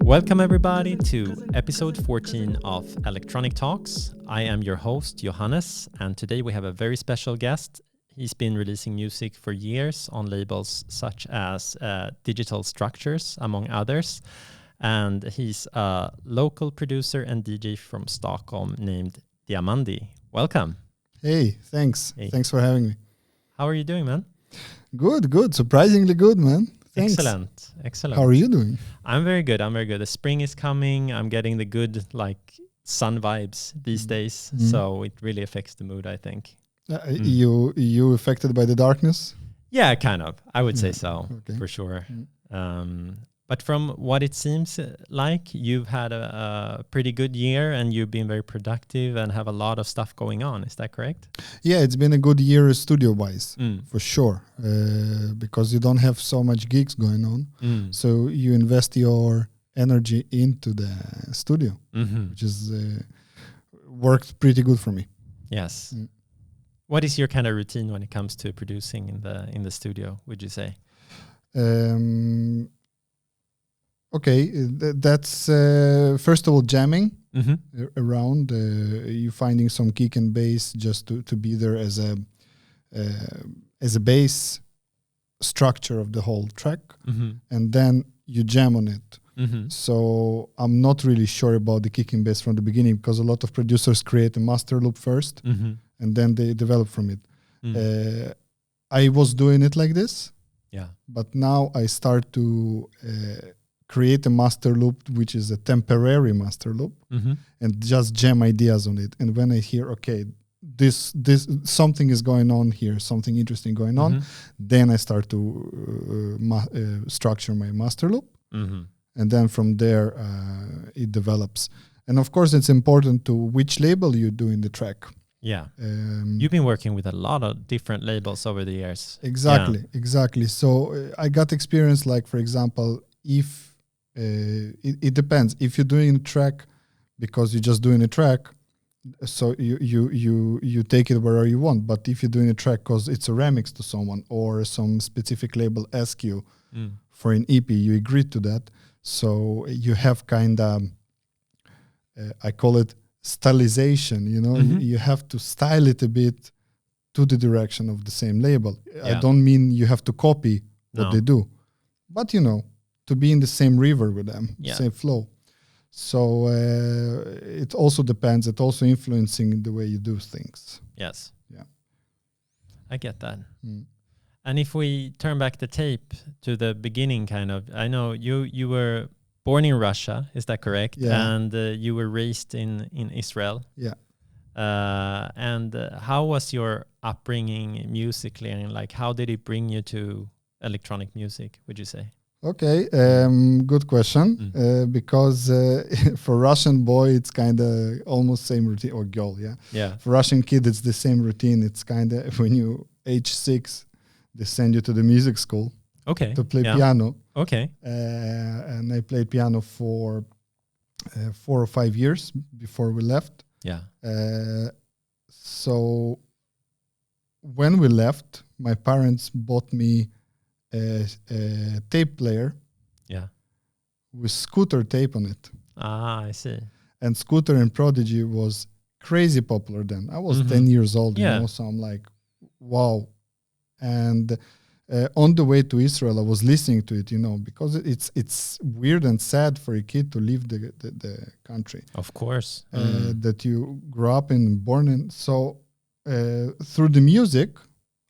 Welcome everybody to episode 14 of Electronic Talks. I am your host Johannes, and today we have a very special guest. He's been releasing music for years on labels such as Digital Structures, among others. And he's a local producer and DJ from Stockholm named Diamandy. Welcome. Hey, thanks. Hey. Thanks for having me. How are you doing, man? Good. Surprisingly good, man. Thanks. Excellent. How are you doing? I'm very good. The spring is coming. I'm getting the good sun vibes these days. So it really affects the mood, I think. You affected by the darkness? Yeah, kind of. I would say so, for sure. But from what it seems like, you've had a pretty good year and you've been very productive and have a lot of stuff going on. Is that correct? Yeah, it's been a good year studio-wise, for sure, because you don't have so much gigs going on. So you invest your energy into the studio, which is worked pretty good for me. Yes. What is your kind of routine when it comes to producing in the studio, would you say? Okay, that's first of all jamming around. You finding some kick and bass just to be there as a bass structure of the whole track, and then you jam on it. So I'm not really sure about the kick and bass from the beginning because a lot of producers create a master loop first, and then they develop from it. I was doing it like this, but now I start to create a master loop, which is a temporary master loop, and just jam ideas on it. And when I hear, okay, this something is going on here, something interesting going on, then I start to structure my master loop, and then from there it develops. And of course, it's important to which label you're doing the track. Yeah, you've been working with a lot of different labels over the years. Exactly. So I got experience, like for example, if it depends. If you're doing a track because you're just doing a track, so you take it wherever you want. But if you're doing a track because it's a remix to someone or some specific label ask you for an EP, you agree to that. So you have kind of, I call it stylization. You know, you have to style it a bit to the direction of the same label. I don't mean you have to copy what they do, but to be in the same river with them, same flow. So it also depends. It also influencing the way you do things. Yes. Yeah. I get that. And if we turn back the tape to the beginning, kind of, I know you were born in Russia, is that correct? Yeah. And you were raised in Israel. Yeah. And how was your upbringing musically, and how did it bring you to electronic music, would you say? Okay, good question. Because for Russian boy, it's kind of almost same routine, or girl, Yeah. For Russian kid, it's the same routine. It's kind of when you age 6, they send you to the music school. Okay. To play piano. Okay. And I played piano for 4 or 5 years before we left. Yeah. So when we left, my parents bought me a tape player, with Scooter tape on it. I see. And Scooter and Prodigy was crazy popular then. I was 10 years old, so I'm like, wow. And on the way to Israel, I was listening to it, because it's weird and sad for a kid to leave the country. Of course. That you grew up in, born in. So through the music,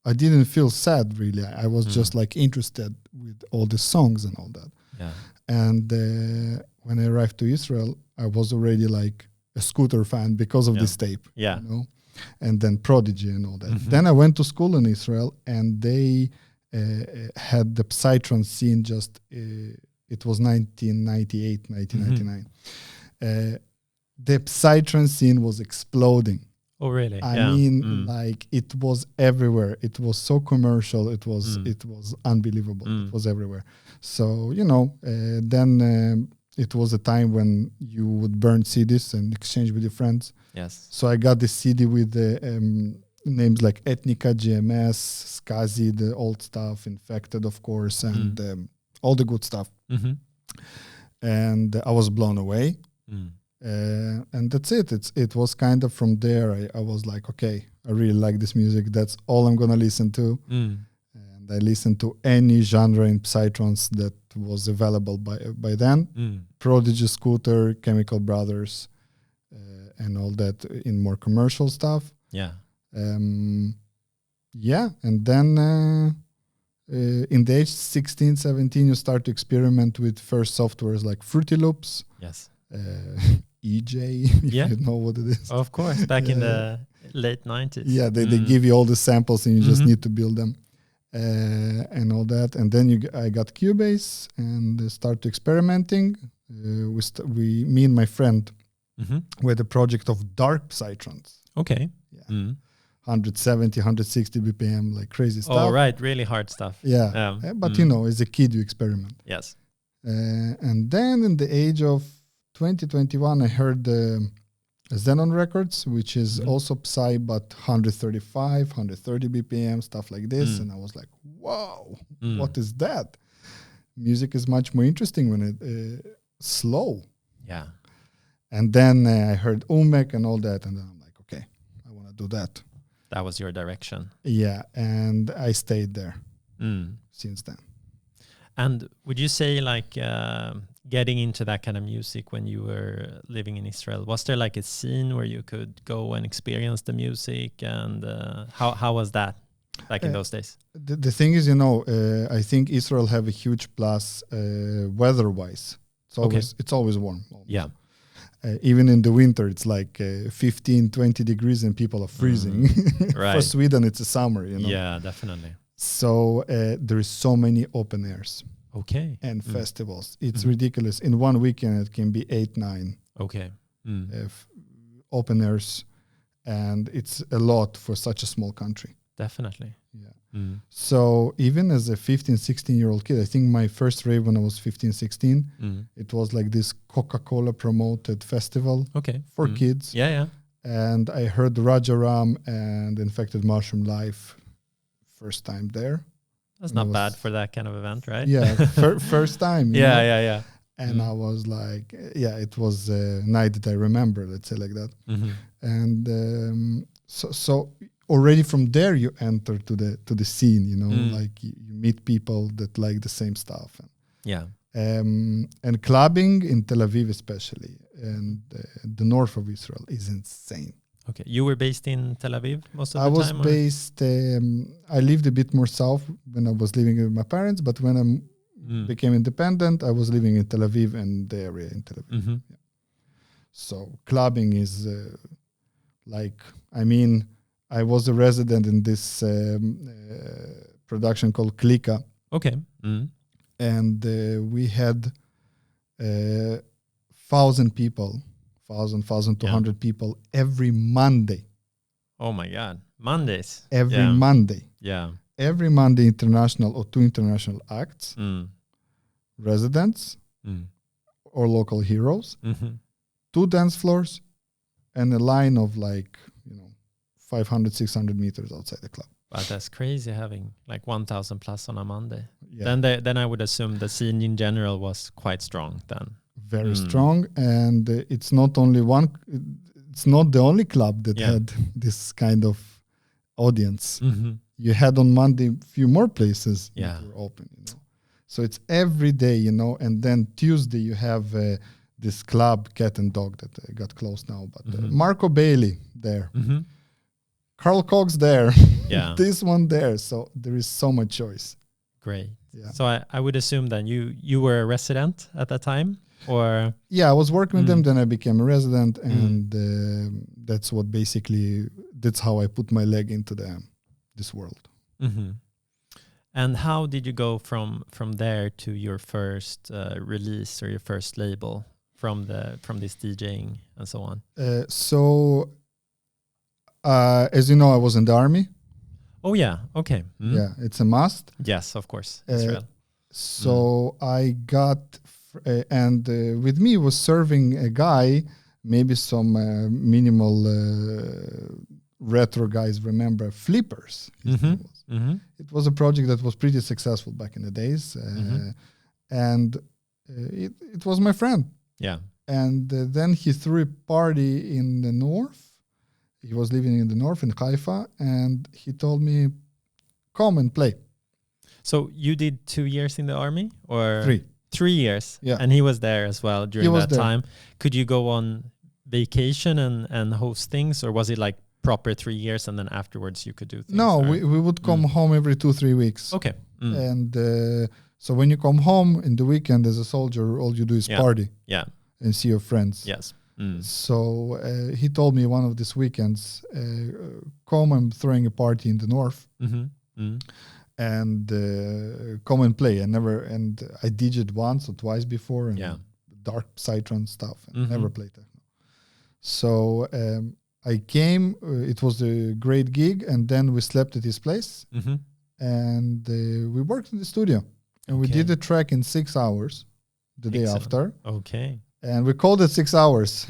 I didn't feel sad, really. I was just interested with all the songs and all that. Yeah. And when I arrived to Israel, I was already like a Scooter fan because of this tape. Yeah. And then Prodigy and all that. Then I went to school in Israel, and they had the Psytrance scene it was 1998, 1999. The Psytrance scene was exploding. Oh, really? I mean, it was everywhere. It was so commercial. It was unbelievable. It was everywhere. So, then it was a time when you would burn CDs and exchange with your friends. Yes. So I got this CD with the names like Ethnica, GMS, Skazi, the old stuff, Infected, of course, and all the good stuff. and I was blown away. And that's it. It was kind of from there. I was like, okay, I really like this music. That's all I'm gonna listen to. And I listened to any genre in psytrance that was available by then. Prodigy, Scooter, Chemical Brothers, and all that in more commercial stuff. Yeah. Yeah, and then in the age 16, 17, you start to experiment with first softwares like Fruity Loops. Yes. EJ, if you know what it is. Of course, back in the late 90s. Yeah, they give you all the samples and you just need to build them and all that. And then I got Cubase and started experimenting. Me and my friend, we had a project of dark psytrance. Okay. Yeah. 170, 160 BPM, like crazy stuff. Oh, right. Really hard stuff. Yeah. But you know, as a kid, you experiment. Yes. And then in the age of 2021, I heard Xenon Records, which is also Psy, but 135, 130 BPM, stuff like this. And I was like, wow, what is that? Music is much more interesting when it's slow. Yeah. And then I heard Umek and all that. And then I'm like, okay, I want to do that. That was your direction. Yeah. And I stayed there since then. And would you say like getting into that kind of music when you were living in Israel, was there like a scene where you could go and experience the music? And how was that back in those days? The thing is, you know, I think Israel have a huge plus weather-wise. It's always warm. Almost. Yeah. Even in the winter, it's like 15, 20 degrees and people are freezing. Right. For Sweden, it's a summer, you know. Yeah, definitely. So there is so many open airs. Okay. And festivals. It's ridiculous. In one weekend, it can be 8, 9. Okay. Open airs. And it's a lot for such a small country. Definitely. Yeah. So even as a 15, 16-year-old kid, I think my first rave when I was 15, 16, it was like this Coca-Cola promoted festival for kids. Yeah, yeah. And I heard Rajaram and Infected Mushroom live first time there. That's not bad for that kind of event, right? Yeah, first time. Yeah. And I was like, it was a night that I remember, let's say like that. And so already from there you enter to the scene, you know, like you meet people that like the same stuff. And clubbing in Tel Aviv especially, and the north of Israel is insane. Okay, you were based in Tel Aviv most of the time? I was based, I lived a bit more south when I was living with my parents, but when I became independent, I was living in Tel Aviv and the area in Tel Aviv. Yeah. So clubbing is I was a resident in this production called Klika. Okay. And we had 1,000 people. 1,200 people every Monday. Oh my God. Mondays. Every Monday. Yeah. Every Monday, international or 2 international acts, residents or local heroes, 2 dance floors, and a line of 500, 600 meters outside the club. But that's crazy having like 1,000 plus on a Monday. Yeah. Then I would assume the scene in general was quite strong then. Very strong, and it's not only one. It's not the only club that had this kind of audience. You had on Monday a few more places that were open. You know, so it's every day, you know. And then Tuesday you have this club, Cat and Dog, that got closed now. But Marco Bailey there, Carl Cox there, this one there. So there is so much choice. Great. Yeah. So I would assume then you were a resident at that time. Or I was working with them, then I became a resident, and that's how I put my leg into this world. And how did you go from there to your first release or your first label from this DJing and so on? As you know, I was in the army. Oh yeah, okay. Yeah, it's a must. Yes, of course, Israel. So I got. And with me was serving a guy, maybe some minimal retro guys remember, Flippers. It was a project that was pretty successful back in the days. And it was my friend. Yeah. And then he threw a party in the north. He was living in the north in Haifa, and he told me, "Come and play." So you did 2 years in the army, or 3. 3 years? Yeah. And he was there as well during that time. Could you go on vacation and host things, or was it like proper 3 years and then afterwards you could do things? No, we would come home every 2-3 weeks. Okay. And so when you come home in the weekend as a soldier, all you do is party. Yeah. And see your friends. Yes. So he told me one of these weekends, come, I'm throwing a party in the north, and come and play. And I did it once or twice before, and dark psytrance stuff, and never played techno. So I came. It was a great gig, and then we slept at his place, and we worked in the studio, and we did the track in 6 hours. The day after. Okay. And we called it 6 hours.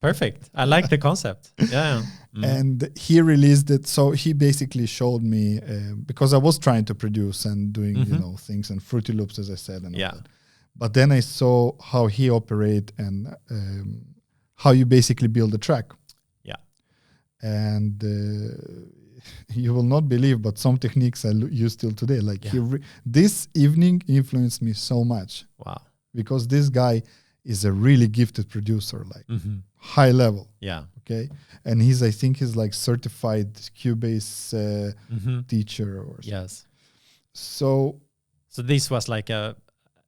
Perfect. I like the concept. Yeah. And he released it. So he basically showed me, because I was trying to produce and doing, things and Fruity Loops, as I said. And all that. But then I saw how he operate and how you basically build a track. Yeah. And you will not believe, but some techniques I use till today. Like this evening influenced me so much. Wow. Because this guy is a really gifted producer, like high level. Yeah. Okay. And I think he's like certified Cubase teacher or something. Yes. So this was like a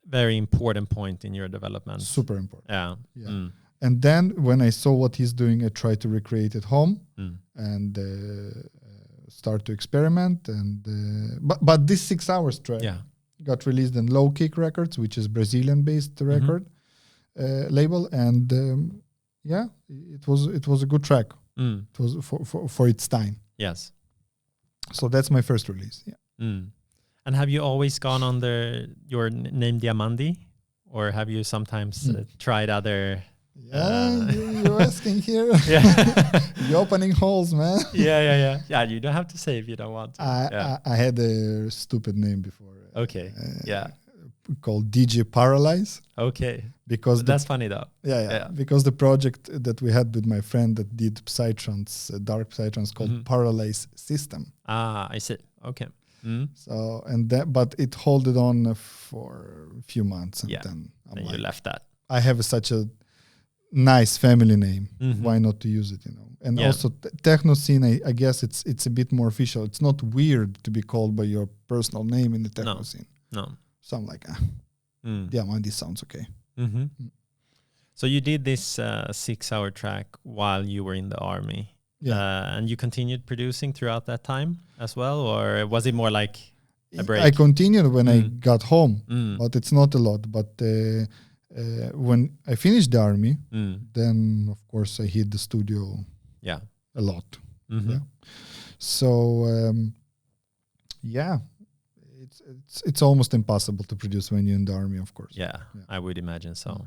very important point in your development. Super important. Yeah. And then when I saw what he's doing, I tried to recreate it home and start to experiment. And but this 6 hours track got released in Low Kick Records, which is Brazilian-based record label, and it was a good track. It was for its time. Yes. So that's my first release. Yeah. And have you always gone under your name Diamandy, or have you sometimes tried other? You're asking here. You're opening holes, man. Yeah. You don't have to say if you don't want to. I had a stupid name before. Okay. Called DJ Paralyze. Okay. Because that's funny though. Yeah. Because the project that we had with my friend that did psytrance, dark psytrance called Paralyze System. Ah, I see. Okay. So but it holded on for a few months, and then you left that. I have such a nice family name. Why not to use it? And also techno scene. I guess it's a bit more official. It's not weird to be called by your personal name in the techno scene. No. So I'm like, Diamandy sounds okay. So you did this 6 hour track while you were in the army. And you continued producing throughout that time as well, or was it more like a break? I continued when I got home, but it's not a lot. But when I finished the army, then of course I hit the studio a lot. So it's almost impossible to produce when you're in the army, of course. Yeah. I would imagine so.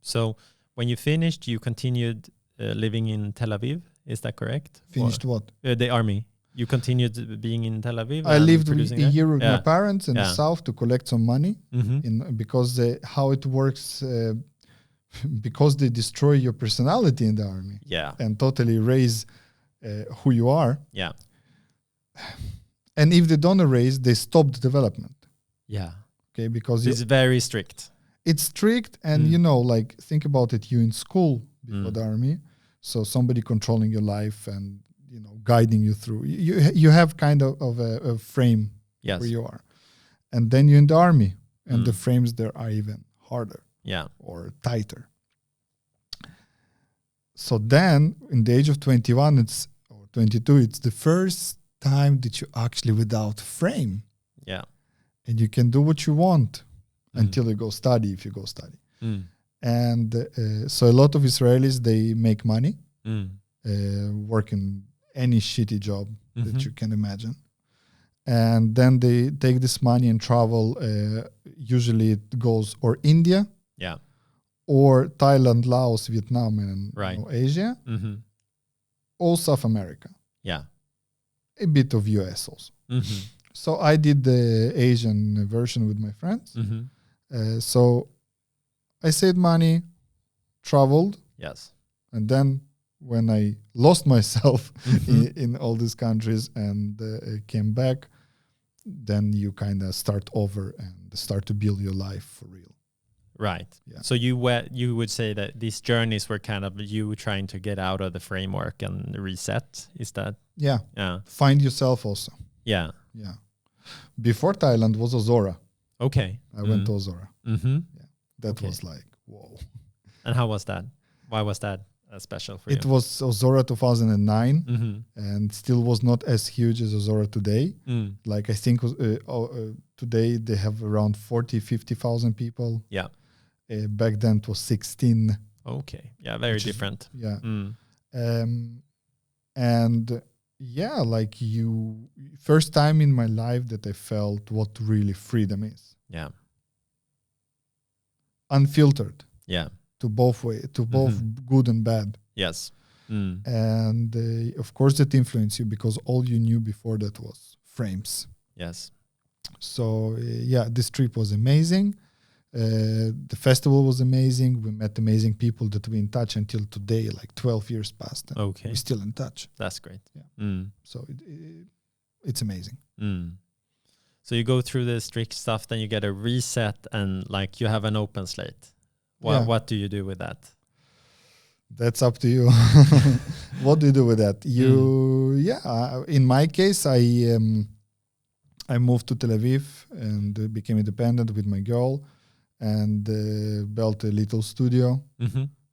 So when you finished, you continued living in Tel Aviv. Is that correct? Finished what? The army. You continued being in Tel Aviv? I lived a year with my parents in the south to collect some money because how it works, because they destroy your personality in the army and totally erase who you are. Yeah. And if they don't erase, they stop the development. Yeah. Okay, because it's very strict. It's strict, and like think about it. You in school before the army, so somebody controlling your life and guiding you through. You have kind of a frame where you are, and then you're in the army, and the frames there are even harder. Yeah. Or tighter. So then, in the age of 21, or 22, it's the first time that you're actually without frame. Yeah. And you can do what you want until you go study, if you go study. And so a lot of Israelis, they make money, work in any shitty job that you can imagine. And then they take this money and travel. Usually it goes or India, or Thailand, Laos, Vietnam, and Asia, or South America. Yeah. A bit of US also. So I did the Asian version with my friends. So I saved money, traveled, Yes. and then when I lost myself in all these countries and came back, then you kind of start over and start to build your life for real. Right. Yeah. So you would say that these journeys were kind of you trying to get out of the framework and reset. Is that? Yeah. Yeah. Find yourself also. Yeah. Yeah. Before Thailand was Ozora. Okay. I went to Ozora. Mm-hmm. Yeah. That was like, whoa. And how was that? Why was that special for you? It was Ozora 2009 and still was not as huge as Ozora today. Like I think today they have around 50,000 people. Yeah. Back then it was 16. Okay. Yeah, very different. Yeah. And yeah, like first time in my life that I felt what really freedom is. Yeah. Unfiltered. Yeah. To both good and bad. Yes. And of course that influenced you because all you knew before that was frames. Yes. So yeah, this trip was amazing. The festival was amazing. We met amazing people that we in touch until today, like 12 years passed. Okay. We're still in touch. That's great. Yeah. So it's amazing. So you go through the strict stuff, then you get a reset and like you have an open slate. What do you do with that? That's up to you. What do you do with that? In my case, I moved to Tel Aviv and became independent with my girl and built a little studio,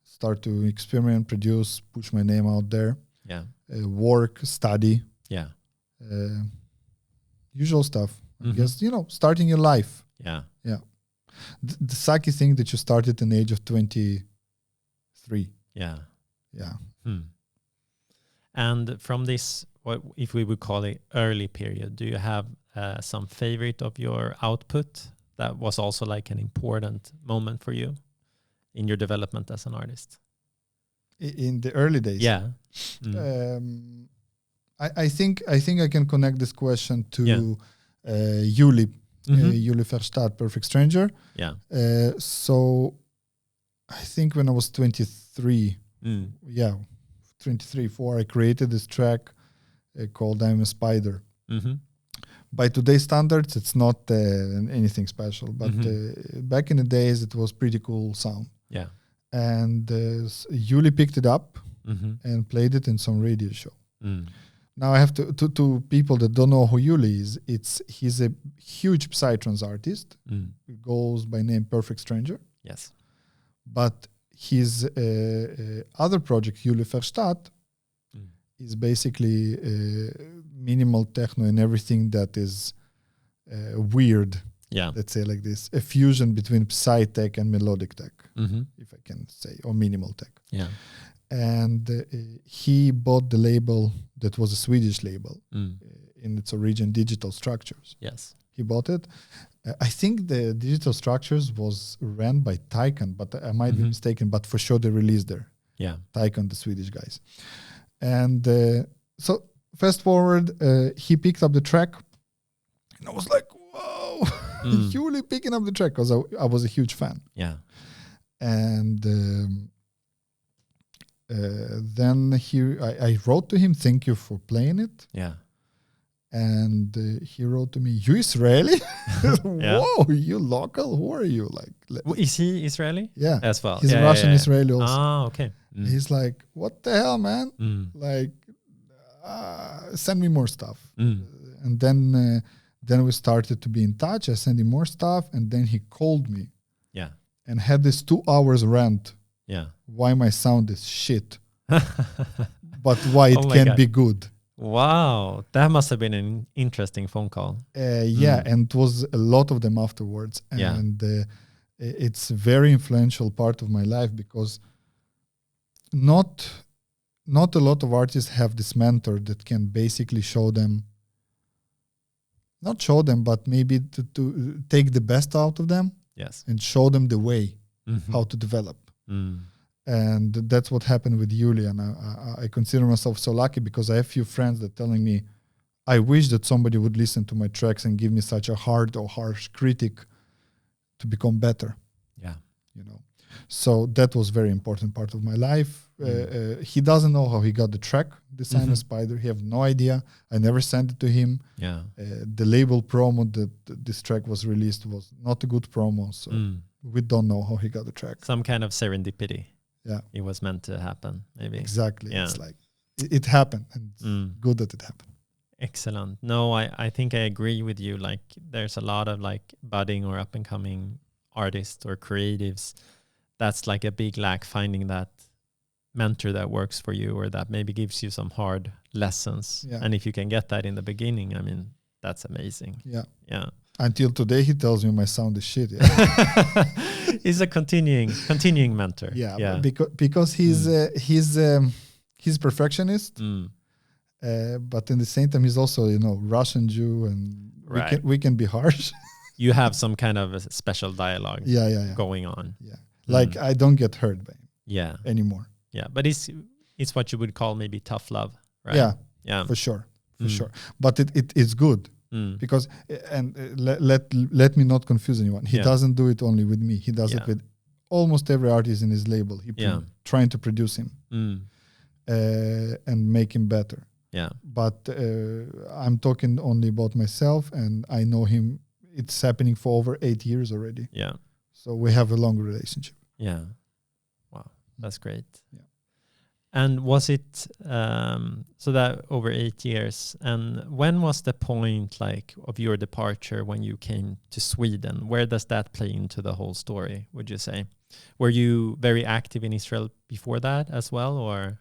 start to experiment, produce, push my name out there, work, study, usual stuff. I guess, starting your life. Yeah. Yeah. The sucky thing that you started in the age of 23. Yeah. Yeah. And from this, what if we would call it early period, do you have some favorite of your output that was also like an important moment for you in your development as an artist? In the early days? Yeah. I think I can connect this question to Juli. Juli Verstaat, Perfect Stranger. Yeah. So I think when I was 23, 24, I created this track called I'm a Spider. By today's standards, it's not anything special, but back in the days, it was pretty cool sound. Yeah. And Juli picked it up and played it in some radio show. Now I have to people that don't know who Juli is. He's a huge psytrance artist. He goes by name Perfect Stranger. Yes. But his other project, Juli Verstaat, is basically minimal techno and everything that is weird. Yeah. Let's say like this, a fusion between psy-tech and melodic tech, if I can say, or minimal tech. Yeah. And he bought the label that was a Swedish label in its origin, Digital Structures. Yes. He bought it. I think the Digital Structures was ran by Taikan, but I might be mistaken, but for sure they released there. Yeah. Taikan, the Swedish guys. And so fast forward, he picked up the track and I was like, whoa, Juli picking up the track because I was a huge fan. Yeah. And then I wrote to him, thank you for playing it. Yeah. And he wrote to me, you Israeli? Whoa, you local? Who are you? Is he Israeli? Yeah. As well. He's Russian Israeli also. Ah, okay. He's like, what the hell, man? Like, send me more stuff. And then we started to be in touch. I sent him more stuff. And then he called me. Yeah. And had this 2 hours rant. Yeah. Why my sound is shit. But why it can be good. Wow. That must have been an interesting phone call. Yeah. And it was a lot of them afterwards. And it's a very influential part of my life because not a lot of artists have this mentor that can basically but maybe to take the best out of them. Yes. And show them the way how to develop. And that's what happened with Juli. And I consider myself so lucky because I have few friends that telling me, I wish that somebody would listen to my tracks and give me such a hard or harsh critic to become better. Yeah. So that was very important part of my life. He doesn't know how he got the track, the Simon Spider. He have no idea. I never sent it to him. Yeah. The label promo that this track was released was not a good promo. So we don't know how he got the track. Some kind of serendipity. Yeah. It was meant to happen, maybe. Exactly. Yeah. It's like, it happened. And it's good that it happened. Excellent. No, I think I agree with you. Like, there's a lot of like budding or up and coming artists or creatives. That's like a big lack, finding that mentor that works for you or that maybe gives you some hard lessons. Yeah. And if you can get that in the beginning, I mean, that's amazing. Yeah. Yeah. Until today, he tells me my sound is shit. Yeah. He's a continuing mentor. Yeah. Yeah. Because he's perfectionist. But in the same time, he's also, Russian Jew, and we can be harsh. You have some kind of a special dialogue going on. Yeah. Like I don't get hurt by him anymore. Yeah. But it's what you would call maybe tough love, right? Yeah. Yeah. For sure. But it's good because, and let me not confuse anyone. He doesn't do it only with me. He does it with almost every artist in his label. He trying to produce him and make him better. Yeah. But I'm talking only about myself, and I know him. It's happening for over 8 years already. Yeah. So we have a long relationship. Yeah. Wow. That's great. Yeah. And was it, so that over 8 years, and when was the point like of your departure when you came to Sweden? Where does that play into the whole story, would you say? Were you very active in Israel before that as well, or?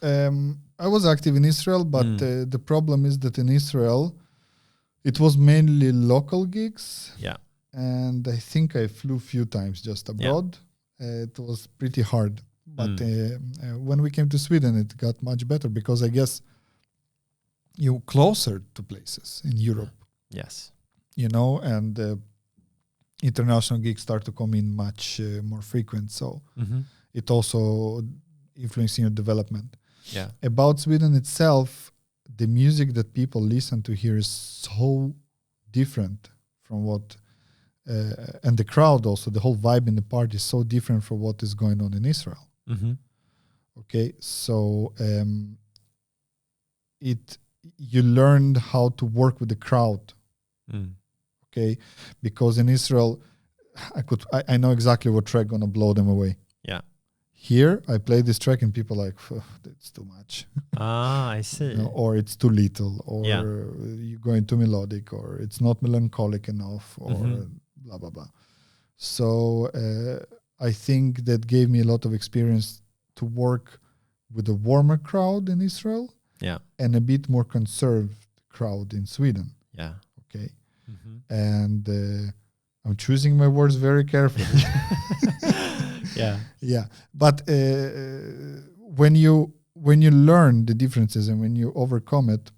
I was active in Israel, but the problem is that in Israel, it was mainly local gigs. Yeah. And I think I flew a few times just abroad. Yeah. It was pretty hard. But when we came to Sweden, it got much better because I guess you're closer to places in Europe. Yes. And international gigs start to come in much more frequent. So it also influencing your development. Yeah. About Sweden itself, the music that people listen to here is so different from what, and the crowd also, the whole vibe in the party is so different from what is going on in Israel. Okay, so you learned how to work with the crowd. Okay, because in Israel, I know exactly what track gonna blow them away. Yeah. Here, I play this track and people are like, it's too much. I see. Or it's too little, or you're going too melodic, or it's not melancholic enough, or blah, blah, blah. So I think that gave me a lot of experience to work with a warmer crowd in Israel and a bit more conserved crowd in Sweden. Yeah. Okay. And I'm choosing my words very carefully. Yeah. But when you learn the differences and when you overcome it,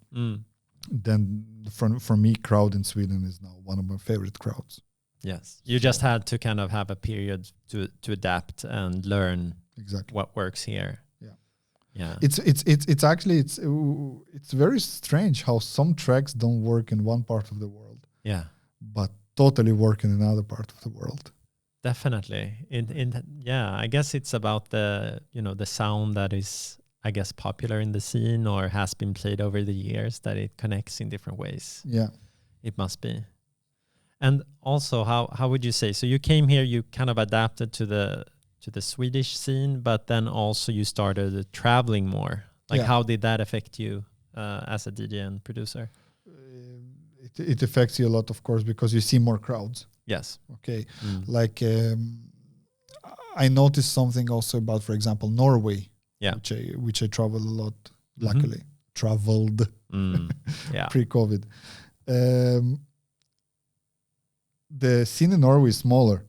then for me, crowd in Sweden is now one of my favorite crowds. Yes. You just had to kind of have a period to adapt and learn exactly what works here. Yeah. It's actually it's very strange how some tracks don't work in one part of the world. Yeah. But totally work in another part of the world. Definitely. I guess it's about the sound that is, I guess, popular in the scene or has been played over the years, that it connects in different ways. Yeah. It must be. And also, how would you say, so you came here, you kind of adapted to the Swedish scene, but then also you started traveling more. Like how did that affect you as a DJ and producer? It affects you a lot, of course, because you see more crowds. Yes. Okay. Like I noticed something also about, for example, Norway. Yeah. Which I traveled a lot. Luckily, traveled. Pre-COVID. The scene in Norway is smaller,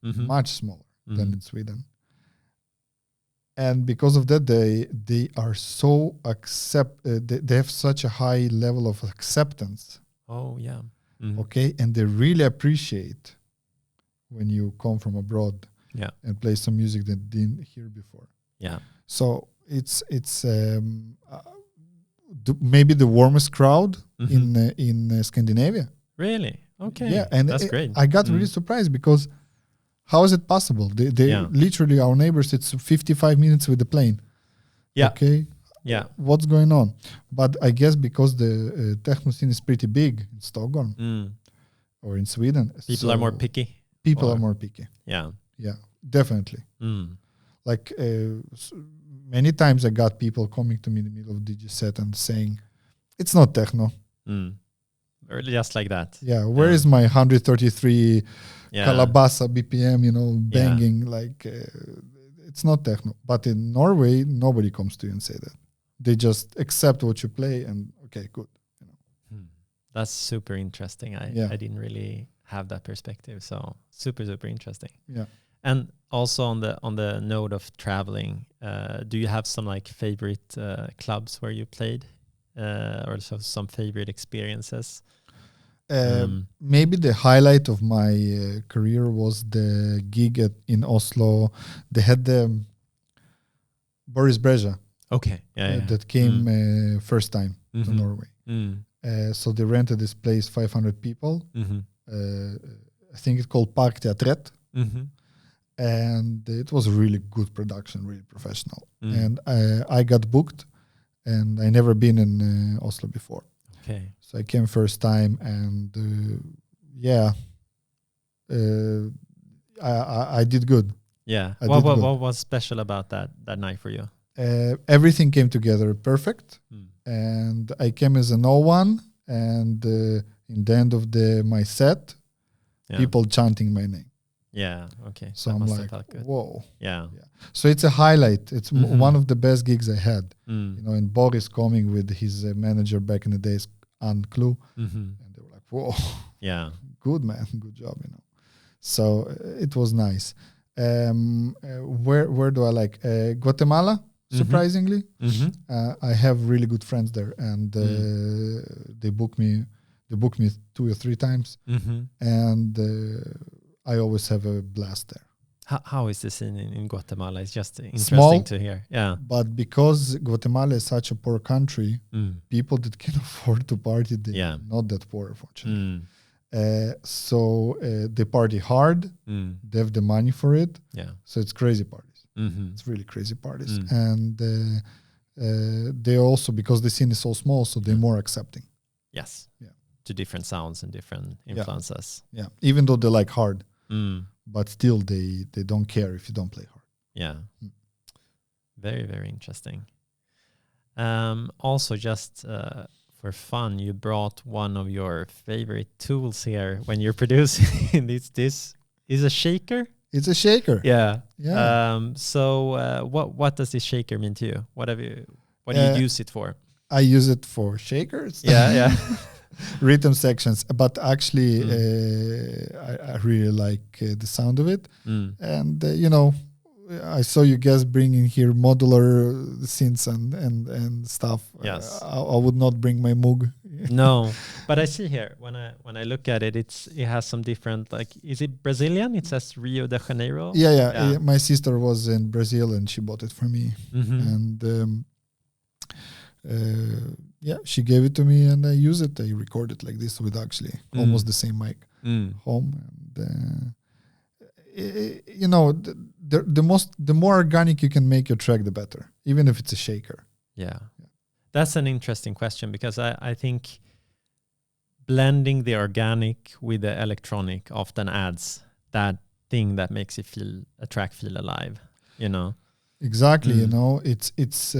much smaller than in Sweden. And because of that, they are so they have such a high level of acceptance. Oh yeah. Okay, and they really appreciate when you come from abroad and play some music that they didn't hear before. Yeah. So it's maybe the warmest crowd in Scandinavia. Really? Okay. Yeah, and that's great. I got really surprised because how is it possible? They literally, our neighbors, it's 55 minutes with the plane. Yeah. Okay. Yeah. What's going on? But I guess because the techno scene is pretty big in Stockholm or in Sweden. People are more picky. People are more picky. Yeah. Yeah, definitely. Like many times I got people coming to me in the middle of DJ set and saying, it's not techno. Or just like that. Yeah, where is my 133 Kalabasa BPM, banging? Like, it's not techno. But in Norway, nobody comes to you and say that. They just accept what you play and, okay, good. That's super interesting. I didn't really have that perspective. So super, super interesting. Yeah. And also on the note of traveling, do you have some like favorite clubs where you played, or some favorite experiences? Maybe the highlight of my career was the gig in Oslo. They had the Boris Brejcha. Okay. That came first time to Norway. So they rented this place, 500 people. I think it's called Park Teatret. And it was a really good production, really professional. And I got booked, and I never been in Oslo before. Okay. So I came first time, and I did good. Yeah. What was special about that night for you? Everything came together perfect, and I came as a no one. And in the end of my set, people chanting my name. Yeah. Okay. So I'm like, whoa. Yeah. So it's a highlight. It's one of the best gigs I had. And Boris coming with his manager back in the days, Ann Clue, and they were like, whoa. Yeah. Good, man. Good job. So it was nice. Where do I like? Guatemala. Surprisingly, I have really good friends there, and they book me 2 or 3 times, and I always have a blast there. How is the scene in Guatemala? It's just interesting Small, to hear. Yeah, but because Guatemala is such a poor country, people that can afford to party, they're not that poor, unfortunately. So they party hard. They have the money for it. Yeah. So it's crazy parties. It's really crazy parties. And they also, because the scene is so small, so they're more accepting. Yes. Yeah. To different sounds and different influences. Yeah. Even though they like hard, but still they don't care if you don't play hard. Yeah. Very, very interesting. Also, just for fun, you brought one of your favorite tools here when you're producing. This is a shaker. It's a shaker. Yeah. Yeah. So what does this shaker mean to you? What do you use it for? I use it for shakers. Yeah. Rhythm sections. But actually, I really like the sound of it. And, I saw you guys bringing here modular synths and stuff. Yes. I would not bring my Moog. No, but I see here when I look at it, it has some different, like, is it Brazilian? It says Rio de Janeiro. Yeah. My sister was in Brazil and she bought it for me, and she gave it to me and I use it. I record it like this with actually almost the same mic home, and the more organic you can make your track, the better, even if it's a shaker. Yeah. That's an interesting question, because I think blending the organic with the electronic often adds that thing that makes it a track feel alive, Exactly. It's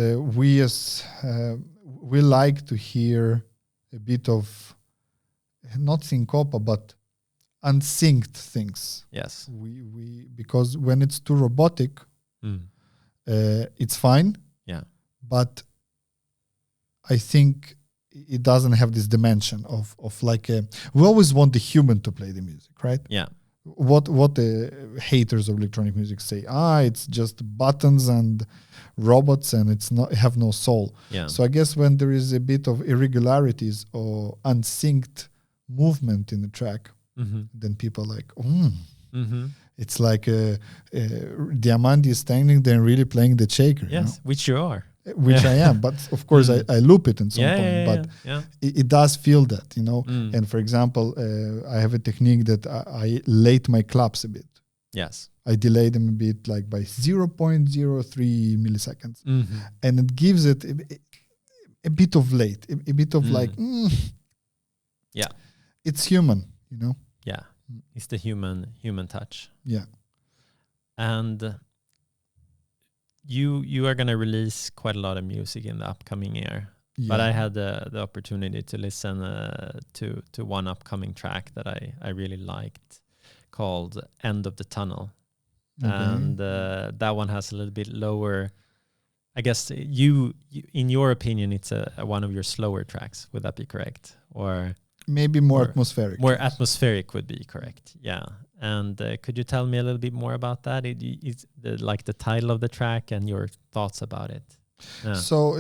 we like to hear a bit of not syncopa, but unsynced things. Yes. We because when it's too robotic, it's fine. Yeah. But I think it doesn't have this dimension of like we always want the human to play the music, right? Yeah. What the haters of electronic music say, it's just buttons and robots and it's not have no soul. Yeah. So I guess when there is a bit of irregularities or unsynced movement in the track, then people are like, it's like Diamandy is standing there and really playing the shaker. Yes, which you are. Which I am, but of course I loop it in some point, but it does feel that, And for example, I have a technique that I late my claps a bit. Yes. I delay them a bit, like by 0.03 milliseconds. And it gives it a bit of late, a bit of like, yeah, it's human, you know? Yeah. It's the human touch. Yeah. And you are going to release quite a lot of music in the upcoming year. Yeah. But I had the opportunity to listen to one upcoming track that I really liked called End of the Tunnel. Okay. And that one has a little bit lower, I guess you in your opinion, it's one of your slower tracks. Would that be correct? Or maybe more atmospheric. More atmospheric would be correct. Yeah. And could you tell me a little bit more about that? It's like the title of the track and your thoughts about it. Yeah. So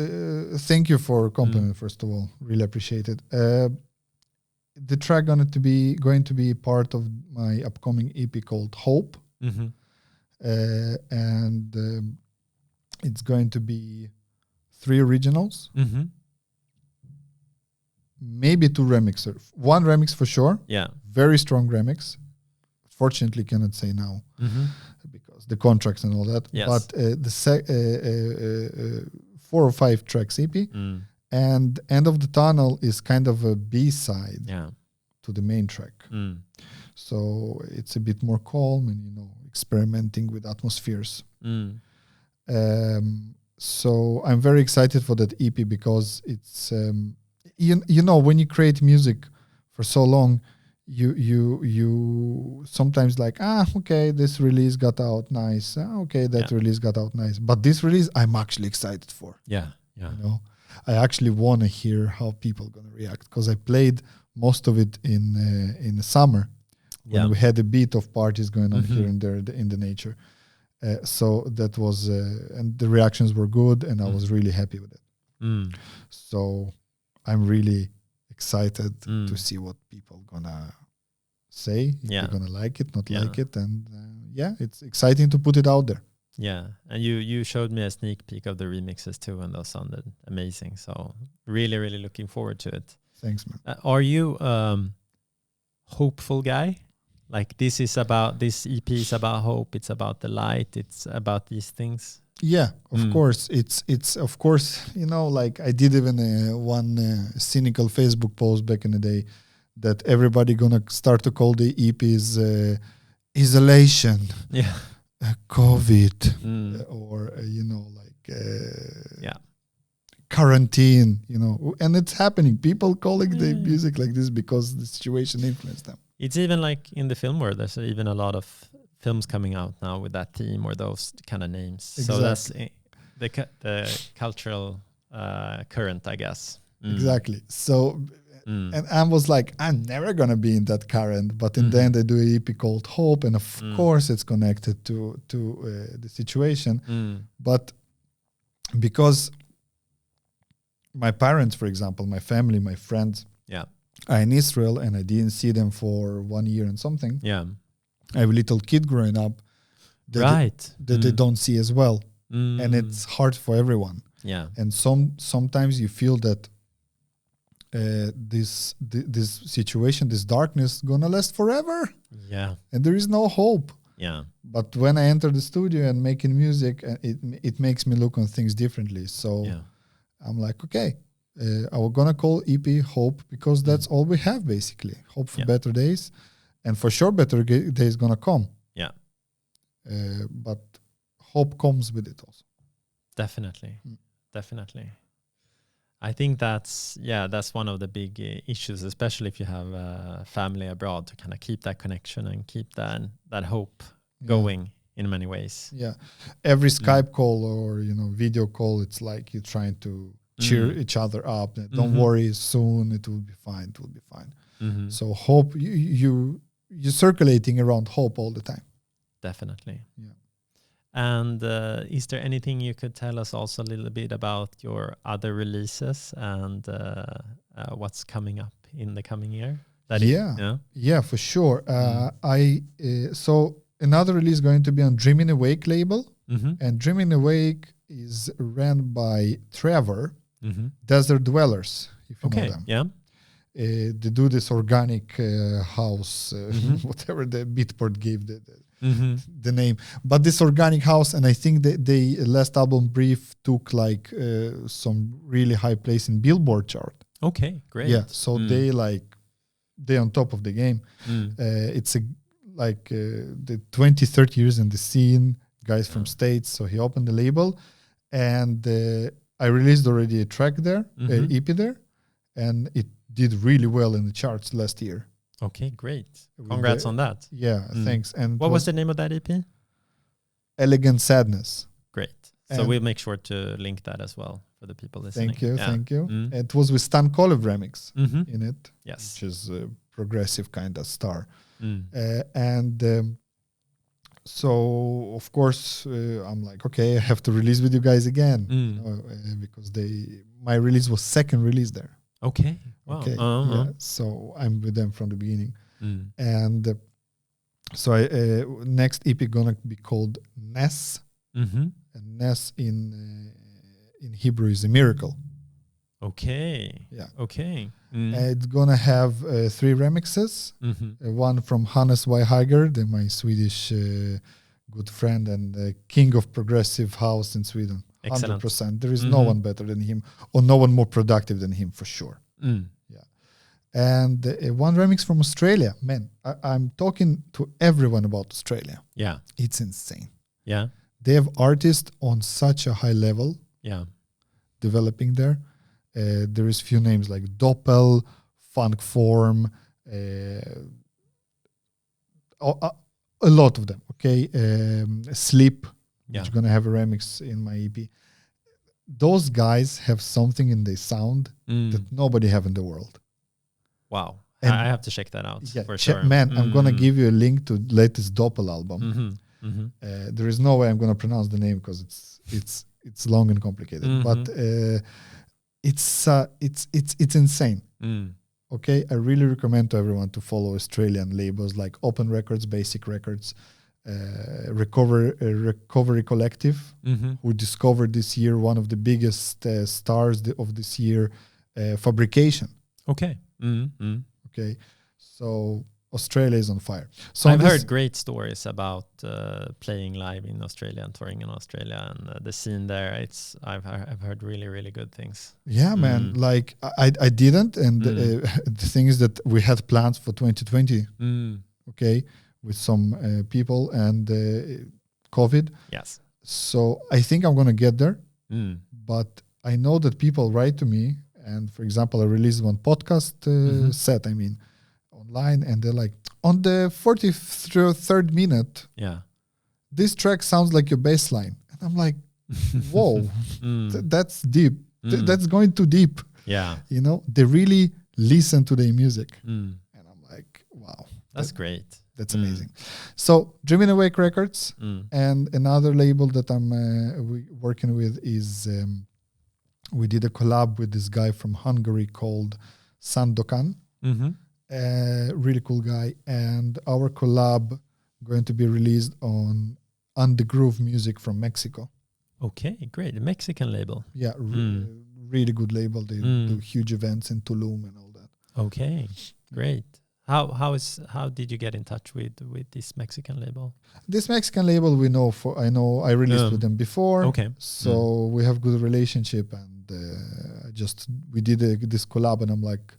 thank you for compliment, first of all. Really appreciate it. The track going to be part of my upcoming EP called Hope. And it's going to be 3 originals. Maybe 2 remixers. 1 remix for sure. Yeah. Very strong remix. Fortunately, cannot say now because the contracts and all that. Yes. But 4 or 5 tracks EP. And End of the Tunnel is kind of a B-side to the main track. So it's a bit more calm and, you know, experimenting with atmospheres. So I'm very excited for that EP because it's... You know, when you create music for so long, you sometimes like, okay, this release got out nice. Okay, that release got out nice. But this release, I'm actually excited for. Yeah. You know, I actually want to hear how people are gonna react because I played most of it in the summer when we had a bit of parties going on here and there in the nature. So that was, and the reactions were good, and I was really happy with it. So I'm really excited to see what people gonna say, if they're gonna like it, not like it, and it's exciting to put it out there. Yeah, and you showed me a sneak peek of the remixes too, and those sounded amazing. So really, really looking forward to it. Thanks, man. Are you hopeful guy? Like this EP is about hope. It's about the light. It's about these things. Yeah, of course. It's of course, you know, like I did even one cynical Facebook post back in the day that everybody gonna start to call the EPs isolation, COVID, or you know, like quarantine, you know, and it's happening. People calling the music like this because the situation influenced them. It's even like in the film world. There's even a lot of films coming out now with that theme or those kind of names. Exactly. So that's the cultural current, I guess. Exactly. So, and I was like, I'm never going to be in that current. But in the end, I do an EP called Hope. And of course, it's connected to the situation. But because my parents, for example, my family, my friends are in Israel, and I didn't see them for 1 year and something. Yeah. I have a little kid growing up that they don't see as well. And it's hard for everyone. Yeah. And sometimes you feel that this situation, this darkness gonna last forever. Yeah. And there is no hope. Yeah. But when I enter the studio and making music, it makes me look on things differently. So I'm like, okay, I'm gonna call EP Hope because that's all we have basically. Hope for better days. And for sure, better days gonna come. Yeah. But hope comes with it also. Definitely. I think that's one of the big issues, especially if you have a family abroad, to kind of keep that connection and keep that hope going in many ways. Yeah. Every Skype call or, you know, video call, it's like you're trying to cheer each other up. Don't worry, soon it will be fine. It will be fine. So hope, you're circulating around hope all the time. Definitely. Yeah. And is there anything you could tell us also a little bit about your other releases and what's coming up in the coming year? Yeah, for sure. So another release going to be on Dreaming Awake label, and Dreaming Awake is ran by Trevor, Desert Dwellers, if you know them. Yeah. They do this organic house, whatever the Beatport gave the name. But this organic house, and I think they last album Brief took like some really high place in Billboard chart. Okay, great. Yeah, so they on top of the game. It's the 20-30 years in the scene, guys from States. So he opened the label, and I released already a track there, EP there, and it did really well in the charts last year. Okay, great. Congrats on that. Yeah, thanks. And what was the name of that EP? Elegant Sadness. Great. So we'll make sure to link that as well for the people listening. Thank you. It was with Stan Kolev remix in it. Yes. Which is a progressive kind of star. So of course I'm like, okay, I have to release with you guys again because my release was second release there. Okay. Wow. Okay. Yeah. So I'm with them from the beginning, and so next EP gonna be called Ness, and Ness in Hebrew is a miracle. Okay. Yeah. Okay. It's gonna have 3 remixes. One from Johannes my Swedish good friend and king of progressive house in Sweden. Excellent. 100%. There is no one better than him, or no one more productive than him for sure. Yeah. And one remix from Australia. Man, I'm talking to everyone about Australia. Yeah. It's insane. Yeah. They have artists on such a high level. Yeah. Developing there. There is few names like Doppel, Funk Form, a lot of them. Okay, Sleep, which is gonna have a remix in my EP. Those guys have something in their sound that nobody have in the world. Wow, and I have to check that out for sure. Man, I'm gonna give you a link to latest Doppel album. There is no way I'm gonna pronounce the name because it's long and complicated, but. It's insane. Okay, I really recommend to everyone to follow Australian labels like Open Records, Bassic Records, Recovery Collective, who discovered this year one of the biggest stars of this year, Fabrication. Okay. Okay, so Australia is on fire. So I've heard great stories about playing live in Australia and touring in Australia and the scene there. I've heard really, really good things. Yeah, man. Like I didn't, and the thing is that we had plans for 2020. Okay, with some people and COVID. Yes. So I think I'm gonna get there, but I know that people write to me, and for example, I released one podcast set. I mean. Line and they're like, on the 43rd minute, this track sounds like your bass line, and I'm like, whoa, that's deep. That's going too deep. Yeah, you know, they really listen to their music, and I'm like, wow, that's great. That's amazing. So Dreaming Awake Records and another label that I'm working with is we did a collab with this guy from Hungary called Sandokan. Really cool guy, and our collab going to be released on Undergroove music from Mexico. Okay, great. The Mexican label. Yeah, really good label. They do huge events in Tulum and all that. Okay, great. How did you get in touch with this Mexican label? This Mexican label I released with them before. Okay, so we have good relationship, and we did this collab, and I'm like.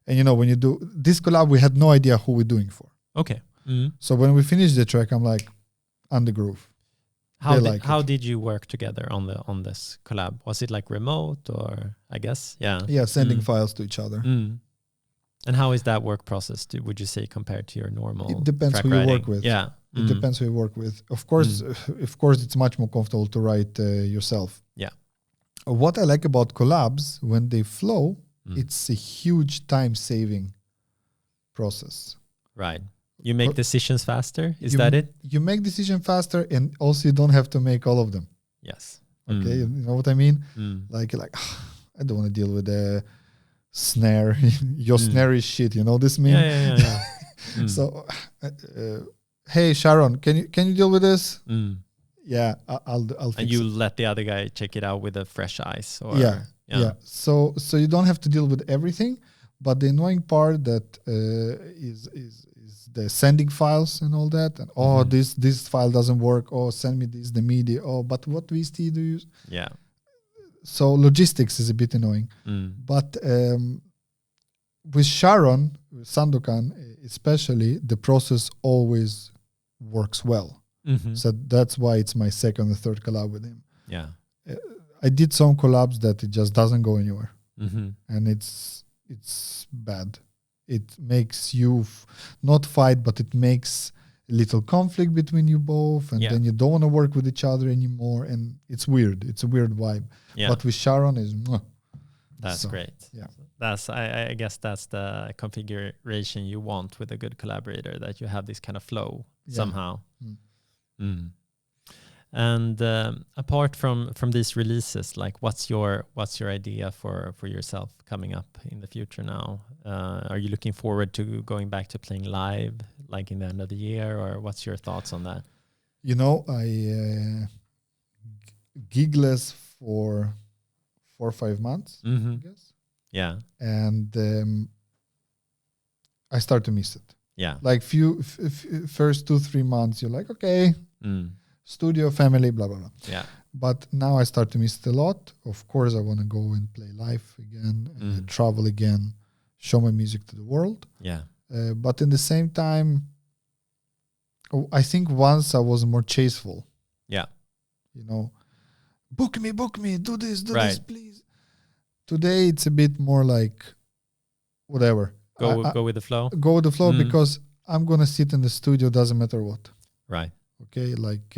And you know, when you do this collab, we had no idea who we're doing for. Okay. So when we finished the track, I'm like, Undergroove. How did you work together on this collab? Was it like remote or I guess? Yeah. Yeah, sending files to each other. And how is that work process? Would you say compared to your normal? It depends track who writing? you work with. Yeah. It depends who you work with. Of course, it's much more comfortable to write yourself. Yeah. What I like about collabs, when they flow, it's a huge time-saving process. Right. You make decisions faster? Is that it? You make decisions faster, and also you don't have to make all of them. Yes. Okay, you know what I mean? Like I don't want to deal with the snare. Your snare is shit. You know this meme? Yeah. So, hey Sharon, can you deal with this? Yeah, I'll fix and you it. let the other guy check it out with a fresh eyes. Or, yeah. So you don't have to deal with everything, but the annoying part that is is the sending files and all that. And this file doesn't work. Oh, send me this, the MIDI. Oh, but what VST do you use? Yeah. So logistics is a bit annoying. But with Sharon, with Sandokan especially, the process always works well. So that's why it's my second or third collab with him. Yeah. I did some collabs that it just doesn't go anywhere. And it's bad. It makes you not fight, but it makes a little conflict between you both, and then you don't want to work with each other anymore, and it's weird. It's a weird vibe. Yeah. But with Sharon is that's great. Yeah. That's I guess that's the configuration you want with a good collaborator, that you have this kind of flow somehow. And apart from these releases, like what's your idea for yourself coming up in the future now? Are you looking forward to going back to playing live, like in the end of the year, or what's your thoughts on that? You know, I gigless for 4 or 5 months, I guess. Yeah. And I start to miss it. Yeah. Like first 2-3 months, you're like, okay, studio, family, blah, blah, blah. Yeah. But now I start to miss it a lot. Of course, I want to go and play live again, travel again, show my music to the world. Yeah. But in the same time, I think once I was more chaseful. Yeah. You know, book me, do this, please. Today, it's a bit more like, whatever. Go with the flow? Go with the flow because I'm going to sit in the studio, doesn't matter what. Right. Okay, like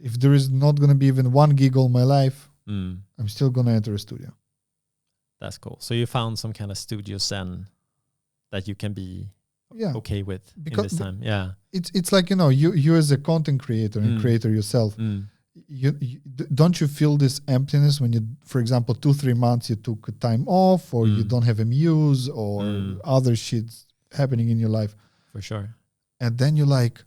if there is not going to be even one gig all my life, I'm still going to enter a studio. That's cool. So you found some kind of studio zen that you can be okay with because in this time. Yeah. It's like, you know, you as a content creator and creator yourself, you don't you feel this emptiness when you, for example, 2-3 months you took time off, or you don't have a muse, or other shit's happening in your life? For sure. And then you're like,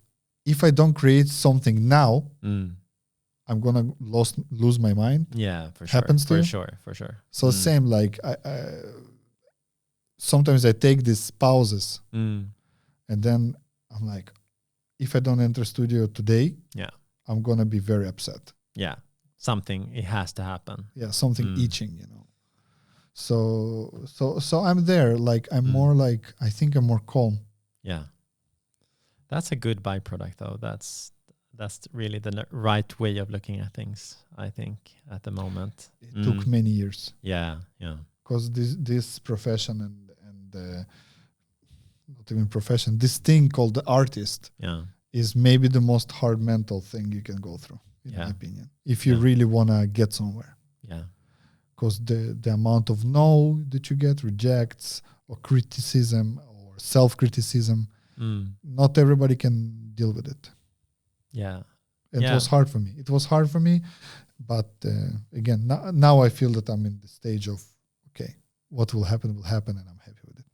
if I don't create something now, I'm gonna lose my mind. Yeah, for sure. Happens to you? For sure. So same, like I sometimes I take these pauses, and then I'm like, if I don't enter studio today, I'm gonna be very upset. Yeah, something, it has to happen. Yeah, something itching, you know. So I'm there. Like I'm more like, I think I'm more calm. Yeah. That's a good byproduct, though. That's really the right way of looking at things, I think, at the moment. It took many years. Yeah. Because this profession and not even profession, this thing called the artist is maybe the most hard mental thing you can go through, in my opinion, if you really want to get somewhere. Yeah. Because the amount of no that you get, rejects, or criticism, or self-criticism, not everybody can deal with it. Yeah. It was hard for me. But again, now I feel that I'm in the stage of, okay, what will happen, and I'm happy with it.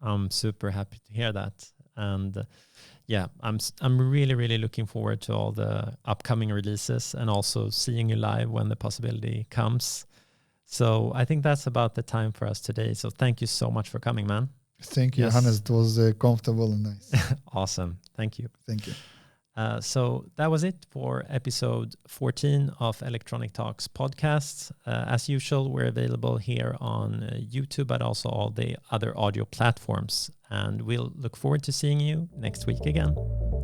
I'm super happy to hear that. And I'm really, really looking forward to all the upcoming releases, and also seeing you live when the possibility comes. So I think that's about the time for us today. So thank you so much for coming, man. Thank you, Johannes. It was comfortable and nice. Awesome. Thank you. Thank you. So that was it for episode 14 of Electronic Talks podcast. As usual, we're available here on YouTube, but also all the other audio platforms. And we'll look forward to seeing you next week again.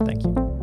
Thank you.